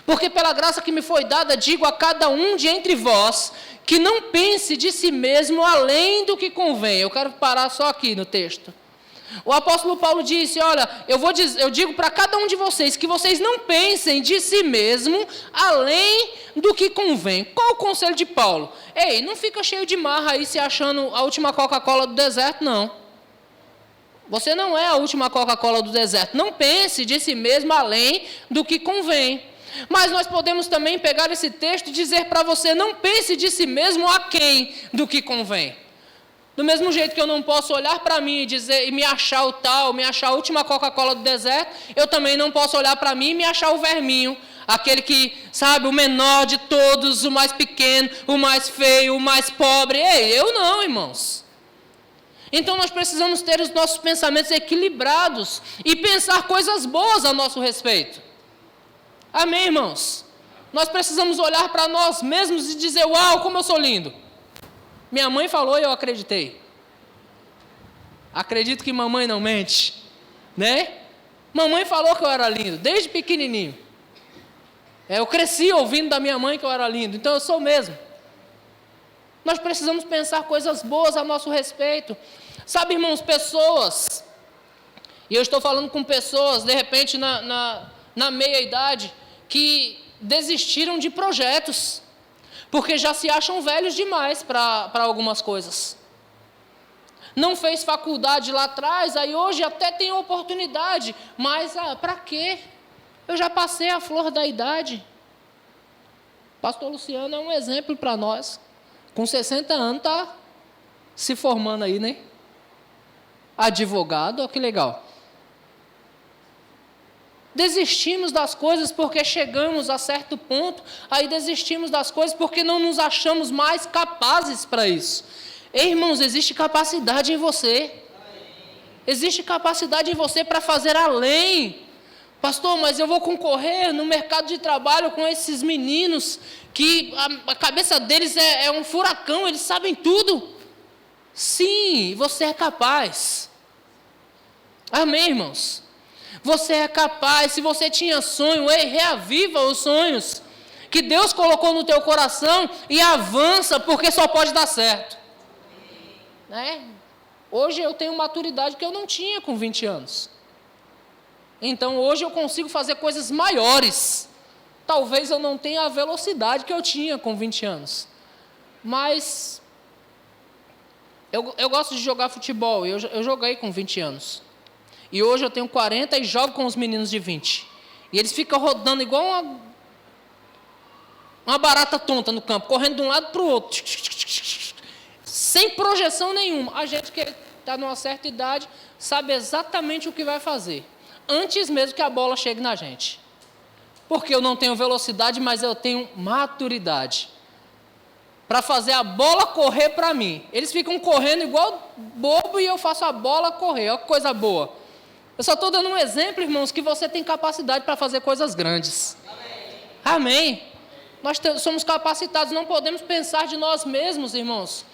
Porque pela graça que me foi dada, digo a cada um de entre vós, que não pense de si mesmo além do que convém. Eu quero parar só aqui no texto. O apóstolo Paulo disse, olha, eu digo para cada um de vocês, que vocês não pensem de si mesmo além do que convém. Qual o conselho de Paulo? Ei, não fica cheio de marra aí se achando a última Coca-Cola do deserto, não. Você não é a última Coca-Cola do deserto. Não pense de si mesmo além do que convém. Mas nós podemos também pegar esse texto e dizer para você, não pense de si mesmo aquém do que convém. Do mesmo jeito que eu não posso olhar para mim e dizer e me achar o tal, me achar a última Coca-Cola do deserto, eu também não posso olhar para mim e me achar o verminho, aquele que, sabe, o menor de todos, o mais pequeno, o mais feio, o mais pobre. Ei, eu não, irmãos. Então nós precisamos ter os nossos pensamentos equilibrados e pensar coisas boas a nosso respeito. Amém, irmãos? Nós precisamos olhar para nós mesmos e dizer, uau, como eu sou lindo. Minha mãe falou e eu acreditei. Acredito que mamãe não mente, né? Mamãe falou que eu era lindo, desde pequenininho. Eu cresci ouvindo da minha mãe que eu era lindo, então eu sou mesmo. Nós precisamos pensar coisas boas a nosso respeito. Sabe, irmãos, pessoas, e eu estou falando com pessoas, de repente, na meia-idade, que desistiram de projetos, porque já se acham velhos demais para algumas coisas. Não fez faculdade lá atrás, aí hoje até tem oportunidade, mas para quê? Eu já passei a flor da idade. Pastor Luciano é um exemplo para nós. Com 60 anos está se formando aí, né? Advogado, ó, que legal. Desistimos das coisas porque chegamos a certo ponto, aí desistimos das coisas porque não nos achamos mais capazes para isso. Ei, irmãos, existe capacidade em você. Existe capacidade em você para fazer além. Pastor, mas eu vou concorrer no mercado de trabalho com esses meninos que a cabeça deles é um furacão, eles sabem tudo. Sim, você é capaz. Amém, irmãos? Você é capaz. Se você tinha sonho, ei, reaviva os sonhos que Deus colocou no teu coração e avança, porque só pode dar certo. Né? Hoje eu tenho maturidade que eu não tinha com 20 anos. Então hoje eu consigo fazer coisas maiores. Talvez eu não tenha a velocidade que eu tinha com 20 anos. Mas eu gosto de jogar futebol. Eu joguei com 20 anos. E hoje eu tenho 40 e jogo com os meninos de 20. E eles ficam rodando igual uma barata tonta no campo, correndo de um lado para o outro. Sem projeção nenhuma. A gente que está numa certa idade sabe exatamente o que vai fazer. Antes mesmo que a bola chegue na gente. Porque eu não tenho velocidade, mas eu tenho maturidade. Para fazer a bola correr para mim. Eles ficam correndo igual bobo e eu faço a bola correr. Olha que coisa boa. Eu só estou dando um exemplo, irmãos, que você tem capacidade para fazer coisas grandes. Amém. Nós somos capacitados, não podemos pensar de nós mesmos, irmãos,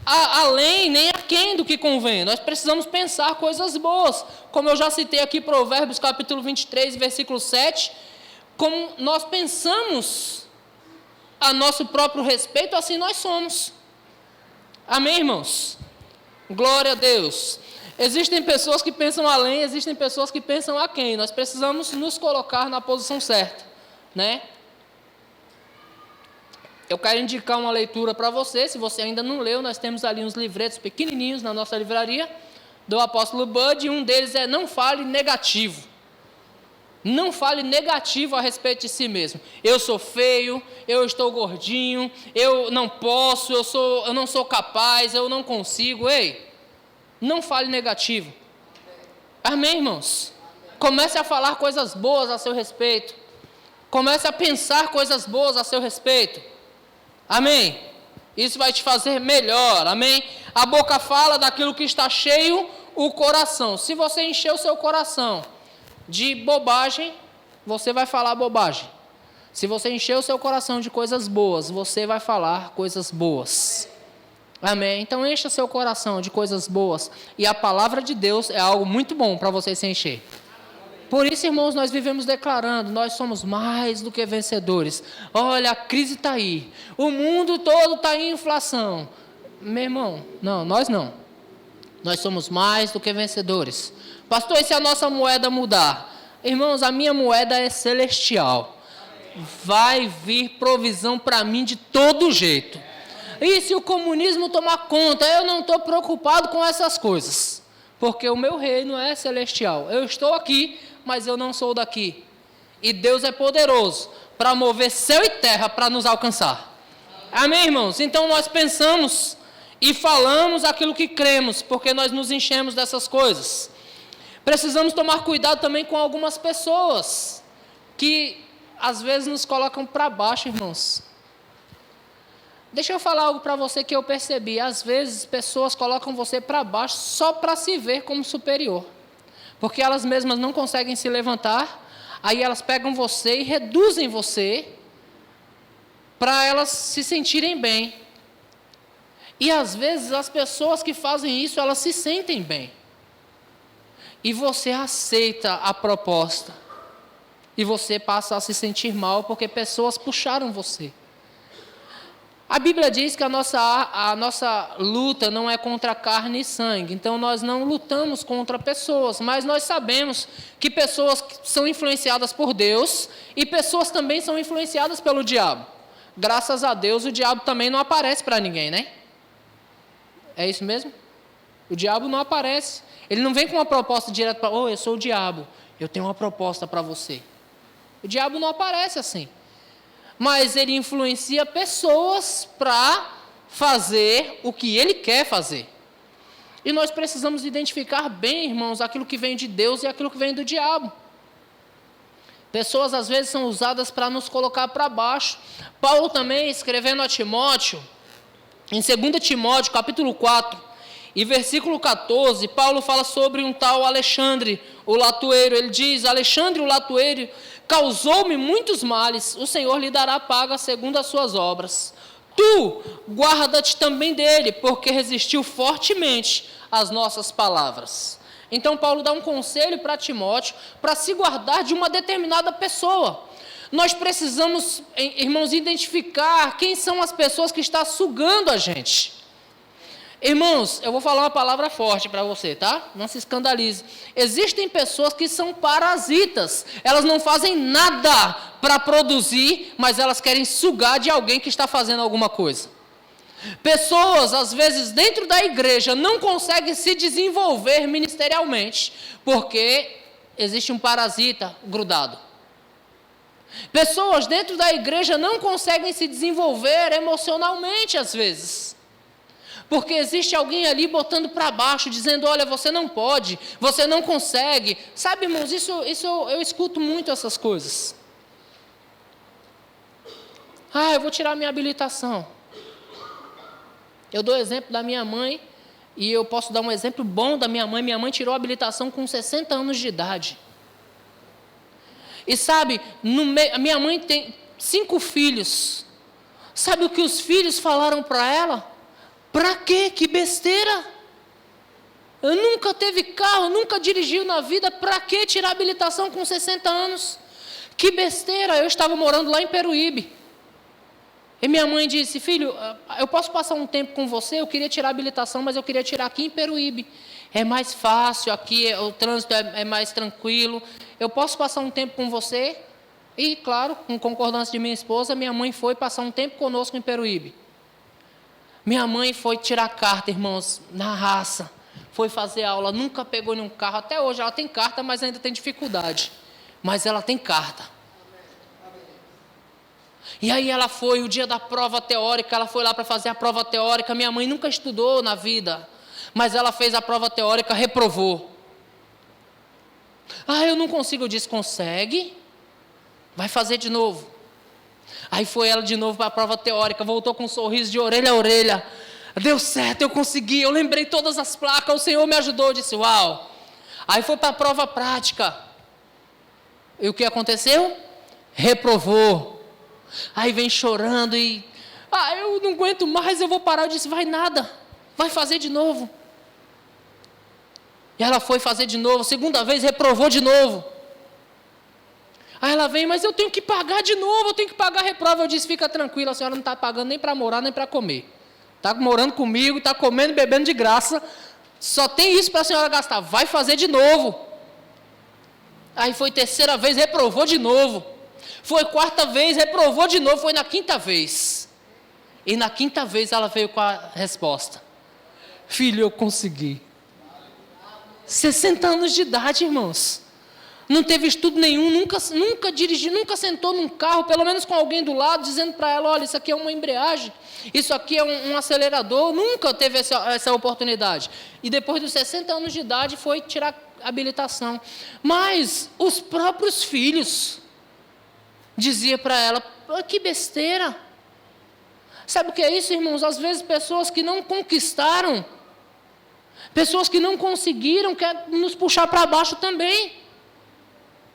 além nem aquém do que convém. Nós precisamos pensar coisas boas. Como eu já citei aqui, Provérbios capítulo 23, versículo 7, como nós pensamos a nosso próprio respeito, assim nós somos. Amém, irmãos? Glória a Deus. Existem pessoas que pensam além, existem pessoas que pensam aquém. Nós precisamos nos colocar na posição certa, né? Eu quero indicar uma leitura para você, se você ainda não leu, nós temos ali uns livretos pequenininhos na nossa livraria, do apóstolo Bud, e um deles é Não Fale Negativo. Não fale negativo a respeito de si mesmo. Eu sou feio, eu estou gordinho, eu não posso, eu não sou capaz, eu não consigo. Ei, não fale negativo. Amém, irmãos? Comece a falar coisas boas a seu respeito. Comece a pensar coisas boas a seu respeito. Amém? Isso vai te fazer melhor. Amém? A boca fala daquilo que está cheio, o coração. Se você encher o seu coração de bobagem, você vai falar bobagem. Se você encher o seu coração de coisas boas, você vai falar coisas boas. Amém? Então encha seu coração de coisas boas. E a palavra de Deus é algo muito bom para você se encher. Por isso, irmãos, nós vivemos declarando, nós somos mais do que vencedores. Olha, a crise está aí. O mundo todo está em inflação. Meu irmão, não, nós não. Nós somos mais do que vencedores. Pastor, e se a nossa moeda mudar? Irmãos, a minha moeda é celestial. Vai vir provisão para mim de todo jeito. E se o comunismo tomar conta, eu não estou preocupado com essas coisas. Porque o meu reino é celestial. Eu estou aqui, mas eu não sou daqui. E Deus é poderoso para mover céu e terra para nos alcançar. Amém, irmãos? Então nós pensamos e falamos aquilo que cremos, porque nós nos enchemos dessas coisas. Precisamos tomar cuidado também com algumas pessoas que às vezes nos colocam para baixo, irmãos. Deixa eu falar algo para você que eu percebi. Às vezes pessoas colocam você para baixo só para se ver como superior. Porque elas mesmas não conseguem se levantar, aí elas pegam você e reduzem você para elas se sentirem bem. E às vezes as pessoas que fazem isso, elas se sentem bem. E você aceita a proposta. E você passa a se sentir mal porque pessoas puxaram você. A Bíblia diz que a nossa luta não é contra carne e sangue. Então nós não lutamos contra pessoas, mas nós sabemos que pessoas são influenciadas por Deus e pessoas também são influenciadas pelo diabo. Graças a Deus o diabo também não aparece para ninguém, né? É isso mesmo? O diabo não aparece. Ele não vem com uma proposta direta para, eu sou o diabo, eu tenho uma proposta para você. O diabo não aparece assim. Mas ele influencia pessoas para fazer o que ele quer fazer. E nós precisamos identificar bem, irmãos, aquilo que vem de Deus e aquilo que vem do diabo. Pessoas às vezes são usadas para nos colocar para baixo. Paulo também, escrevendo a Timóteo, em 2 Timóteo, capítulo 4, e versículo 14, Paulo fala sobre um tal Alexandre, o latoeiro. Ele diz, Alexandre, o latoeiro, causou-me muitos males, o Senhor lhe dará paga segundo as suas obras. Tu, guarda-te também dele, porque resistiu fortemente às nossas palavras. Então Paulo dá um conselho para Timóteo, para se guardar de uma determinada pessoa. Nós precisamos, irmãos, identificar quem são as pessoas que estão sugando a gente. Irmãos, eu vou falar uma palavra forte para você, tá? Não se escandalize. Existem pessoas que são parasitas. Elas não fazem nada para produzir, mas elas querem sugar de alguém que está fazendo alguma coisa. Pessoas, às vezes, dentro da igreja, não conseguem se desenvolver ministerialmente, porque existe um parasita grudado. Pessoas dentro da igreja não conseguem se desenvolver emocionalmente, às vezes. Porque existe alguém ali botando para baixo, dizendo, olha, você não pode, você não consegue. Sabe, irmãos, isso eu escuto muito essas coisas. Eu vou tirar minha habilitação. Eu dou exemplo da minha mãe, e eu posso dar um exemplo bom da minha mãe. Minha mãe tirou a habilitação com 60 anos de idade. E sabe, minha mãe tem 5 filhos. Sabe o que os filhos falaram para ela? Para quê? Que besteira! Eu nunca teve carro, nunca dirigiu na vida, para que tirar habilitação com 60 anos? Que besteira! Eu estava morando lá em Peruíbe. E minha mãe disse, filho, eu posso passar um tempo com você? Eu queria tirar a habilitação, mas eu queria tirar aqui em Peruíbe. É mais fácil, aqui o trânsito é mais tranquilo. Eu posso passar um tempo com você? E, claro, com concordância de minha esposa, minha mãe foi passar um tempo conosco em Peruíbe. Minha mãe foi tirar carta, irmãos, na raça. Foi fazer aula, nunca pegou nenhum carro. Até hoje ela tem carta, mas ainda tem dificuldade. mas ela tem carta. E aí ela foi, o dia da prova teórica, ela foi lá para fazer a prova teórica. Minha mãe nunca estudou na vida, mas ela fez a prova teórica, reprovou. Eu não consigo. Eu disse, consegue? Vai fazer de novo. Aí foi ela de novo para a prova teórica, voltou com um sorriso de orelha a orelha. Deu certo, eu consegui, eu lembrei todas as placas, o Senhor me ajudou. Eu disse, uau. Aí foi para a prova prática. E o que aconteceu? Reprovou. Aí vem chorando e... eu não aguento mais, eu vou parar. Eu disse, vai nada, vai fazer de novo. E ela foi fazer de novo, segunda vez reprovou de novo. Aí ela vem, mas eu tenho que pagar de novo, eu tenho que pagar a reprova. Eu disse, fica tranquila, a senhora não está pagando nem para morar, nem para comer. Está morando comigo, está comendo e bebendo de graça, só tem isso para a senhora gastar, vai fazer de novo. Aí foi terceira vez, reprovou de novo. Foi quarta vez, reprovou de novo, foi na quinta vez. E na quinta vez ela veio com a resposta. Filho, eu consegui. 60 anos de idade, irmãos. Não teve estudo nenhum, nunca dirigiu, nunca sentou num carro, pelo menos com alguém do lado, dizendo para ela, olha, isso aqui é uma embreagem, isso aqui é um acelerador, nunca teve essa oportunidade. E depois dos 60 anos de idade foi tirar a habilitação. Mas os próprios filhos diziam para ela, que besteira. Sabe o que é isso, irmãos? Às vezes pessoas que não conquistaram, pessoas que não conseguiram, querem nos puxar para baixo também.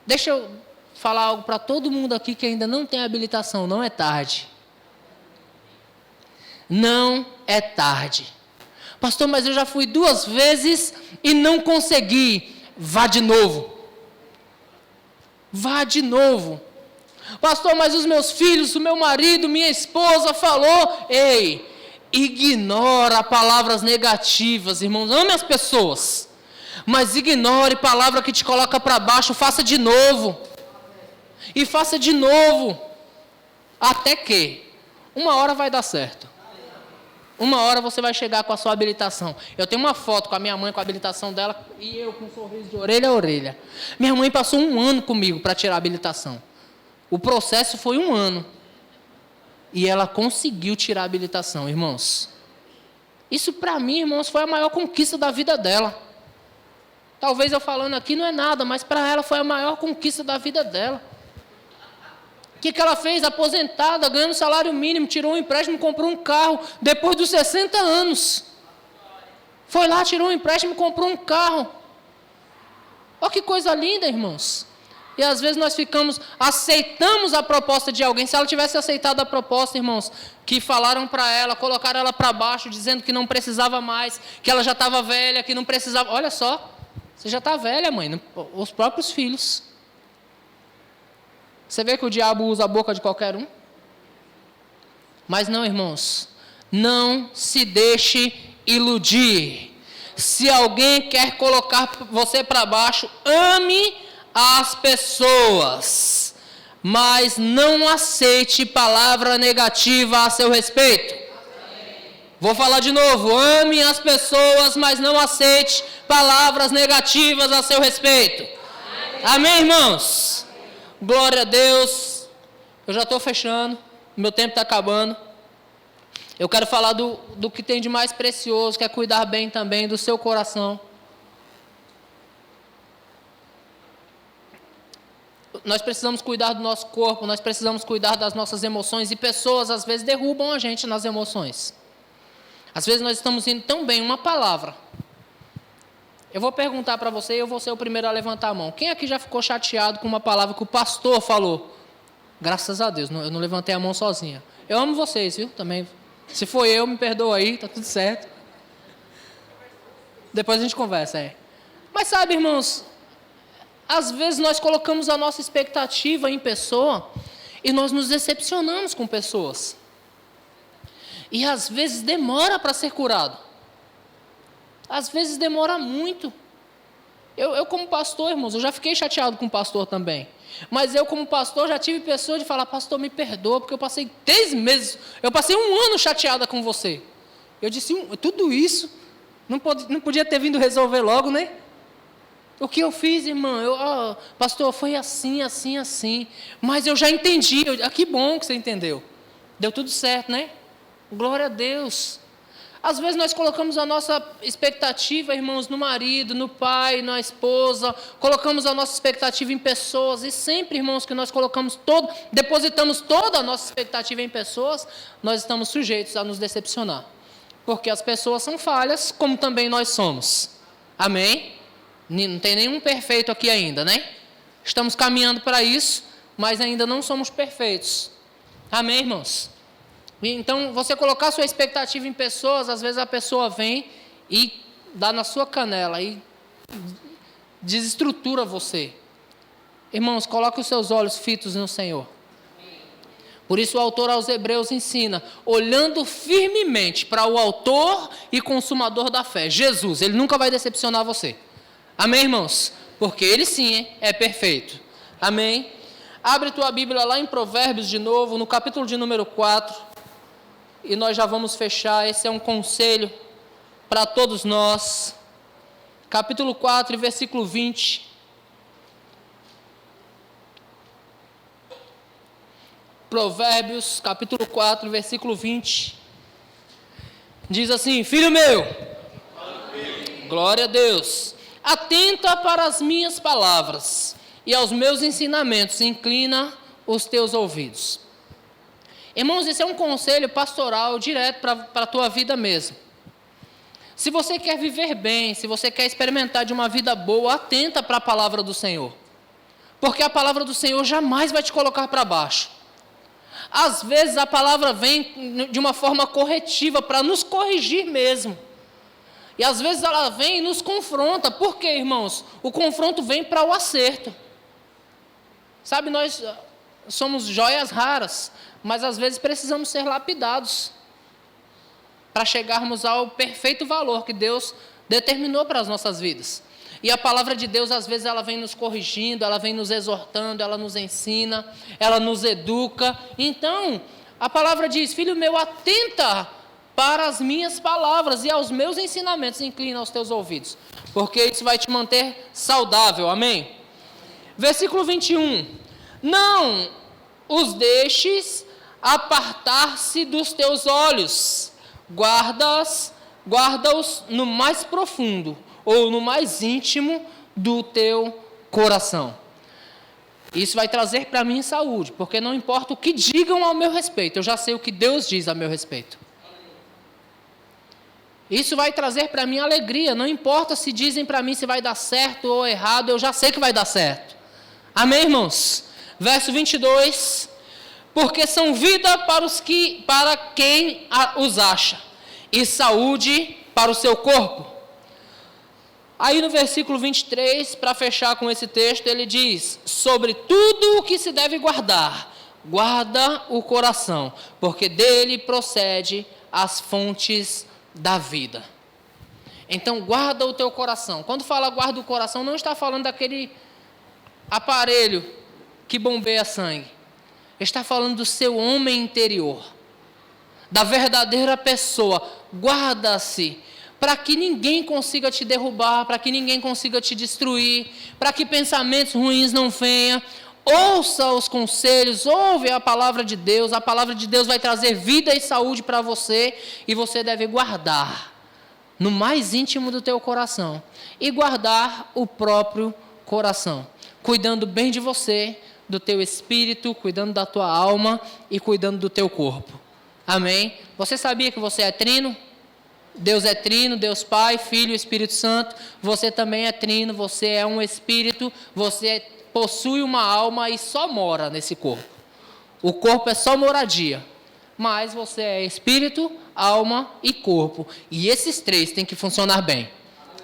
Deixa eu falar algo para todo mundo aqui que ainda não tem habilitação. Não é tarde. Não é tarde. Pastor, mas eu já fui 2 vezes e não consegui. Vá de novo. Vá de novo. Pastor, mas os meus filhos, o meu marido, minha esposa falou. Ei, ignora palavras negativas, irmãos. Ame as pessoas. Mas ignore palavra que te coloca para baixo, faça de novo. E faça de novo. Até que uma hora vai dar certo. Uma hora você vai chegar com a sua habilitação. Eu tenho uma foto com a minha mãe, com a habilitação dela, e eu com um sorriso de orelha a orelha. Minha mãe passou 1 ano comigo para tirar a habilitação. O processo foi 1 ano. E ela conseguiu tirar a habilitação, irmãos. Isso para mim, irmãos, foi a maior conquista da vida dela. Talvez eu falando aqui não é nada, mas para ela foi a maior conquista da vida dela. O que ela fez? Aposentada, ganhando salário mínimo, tirou um empréstimo, comprou um carro, depois dos 60 anos. Foi lá, tirou um empréstimo, comprou um carro. Olha que coisa linda, irmãos. E às vezes nós aceitamos a proposta de alguém. Se ela tivesse aceitado a proposta, irmãos, que falaram para ela, colocaram ela para baixo, dizendo que não precisava mais, que ela já estava velha, que não precisava. Olha só. Você já está velha, mãe, os próprios filhos. Você vê que o diabo usa a boca de qualquer um? Mas não, irmãos, não se deixe iludir. Se alguém quer colocar você para baixo, ame as pessoas, mas não aceite palavra negativa a seu respeito. Vou falar de novo, ame as pessoas, mas não aceite palavras negativas a seu respeito. Amém, irmãos? Glória a Deus. Eu já estou fechando, meu tempo está acabando. Eu quero falar do que tem de mais precioso, que é cuidar bem também do seu coração. Nós precisamos cuidar do nosso corpo, nós precisamos cuidar das nossas emoções, e pessoas às vezes derrubam a gente nas emoções. Às vezes nós estamos indo tão bem, uma palavra. Eu vou perguntar para você e eu vou ser o primeiro a levantar a mão. Quem aqui já ficou chateado com uma palavra que o pastor falou? Graças a Deus, eu não levantei a mão sozinha. Eu amo vocês, viu? Também. Se foi eu, me perdoa aí, tá tudo certo. Depois a gente conversa, Mas sabe, irmãos, às vezes nós colocamos a nossa expectativa em pessoa e nós nos decepcionamos com pessoas. E às vezes demora para ser curado. Às vezes demora muito. Eu como pastor, irmãos, eu já fiquei chateado com o pastor também. Mas eu como pastor já tive pessoas de falar, pastor, me perdoa, porque eu passei 3 meses, eu passei 1 ano chateada com você. Eu disse, tudo isso, não podia ter vindo resolver logo, né? O que eu fiz, irmã? Pastor, foi assim, assim, assim. Mas eu já entendi. Que bom que você entendeu. Deu tudo certo, né? Glória a Deus. Às vezes nós colocamos a nossa expectativa, irmãos, no marido, no pai, na esposa. Colocamos a nossa expectativa em pessoas. E sempre, irmãos, que nós depositamos toda a nossa expectativa em pessoas, nós estamos sujeitos a nos decepcionar. Porque as pessoas são falhas, como também nós somos. Amém? Não tem nenhum perfeito aqui ainda, né? Estamos caminhando para isso, mas ainda não somos perfeitos. Amém, irmãos? Então, você colocar sua expectativa em pessoas, às vezes a pessoa vem e dá na sua canela e desestrutura você. Irmãos, coloque os seus olhos fitos no Senhor. Por isso o autor aos Hebreus ensina, olhando firmemente para o autor e consumador da fé, Jesus. Ele nunca vai decepcionar você. Amém, irmãos? Porque Ele sim é perfeito. Amém? Abre tua Bíblia lá em Provérbios de novo, no capítulo de número 4. E nós já vamos fechar. Esse é um conselho para todos nós. Capítulo 4, versículo 20. Provérbios, capítulo 4, versículo 20. Diz assim: Filho meu, glória a Deus, atenta para as minhas palavras e aos meus ensinamentos, inclina os teus ouvidos. Irmãos, esse é um conselho pastoral direto para a tua vida mesmo. Se você quer viver bem, se você quer experimentar de uma vida boa, atenta para a palavra do Senhor. Porque a palavra do Senhor jamais vai te colocar para baixo. Às vezes a palavra vem de uma forma corretiva, para nos corrigir mesmo. E às vezes ela vem e nos confronta. Por quê, irmãos? O confronto vem para o acerto. Sabe, nós somos joias raras, mas às vezes precisamos ser lapidados para chegarmos ao perfeito valor que Deus determinou para as nossas vidas. E a palavra de Deus, às vezes, ela vem nos corrigindo, ela vem nos exortando, ela nos ensina, ela nos educa. Então, a palavra diz: Filho meu, atenta para as minhas palavras e aos meus ensinamentos, inclina os teus ouvidos, porque isso vai te manter saudável. Amém? Versículo 21. Não os deixes apartar-se dos teus olhos, guarda-os no mais profundo, ou no mais íntimo do teu coração. Isso vai trazer para mim saúde, porque não importa o que digam ao meu respeito, eu já sei o que Deus diz a meu respeito. Isso vai trazer para mim alegria, não importa se dizem para mim se vai dar certo ou errado, eu já sei que vai dar certo. Amém, irmãos? Verso 22, porque são vida para quem os acha, e saúde para o seu corpo. Aí no versículo 23, para fechar com esse texto, ele diz: sobre tudo o que se deve guardar, guarda o coração, porque dele procede as fontes da vida. Então guarda o teu coração. Quando fala guarda o coração, não está falando daquele aparelho que bombeia sangue. Está falando do seu homem interior, da verdadeira pessoa. Guarda-se, para que ninguém consiga te derrubar, para que ninguém consiga te destruir, para que pensamentos ruins não venham. Ouça os conselhos, ouve a palavra de Deus vai trazer vida e saúde para você, e você deve guardar no mais íntimo do teu coração, e guardar o próprio coração, cuidando bem de você, do teu espírito, cuidando da tua alma e cuidando do teu corpo. Amém? Você sabia que você é trino? Deus é trino, Deus Pai, Filho e Espírito Santo. Você também é trino, você é um espírito, você possui uma alma e só mora nesse corpo. O corpo é só moradia, mas você é espírito, alma e corpo. E esses três têm que funcionar bem.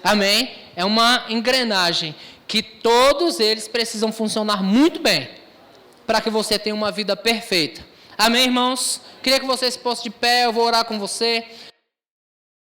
Amém? É uma engrenagem que todos eles precisam funcionar muito bem para que você tenha uma vida perfeita. Amém, irmãos? Queria que você se posse de pé, eu vou orar com você.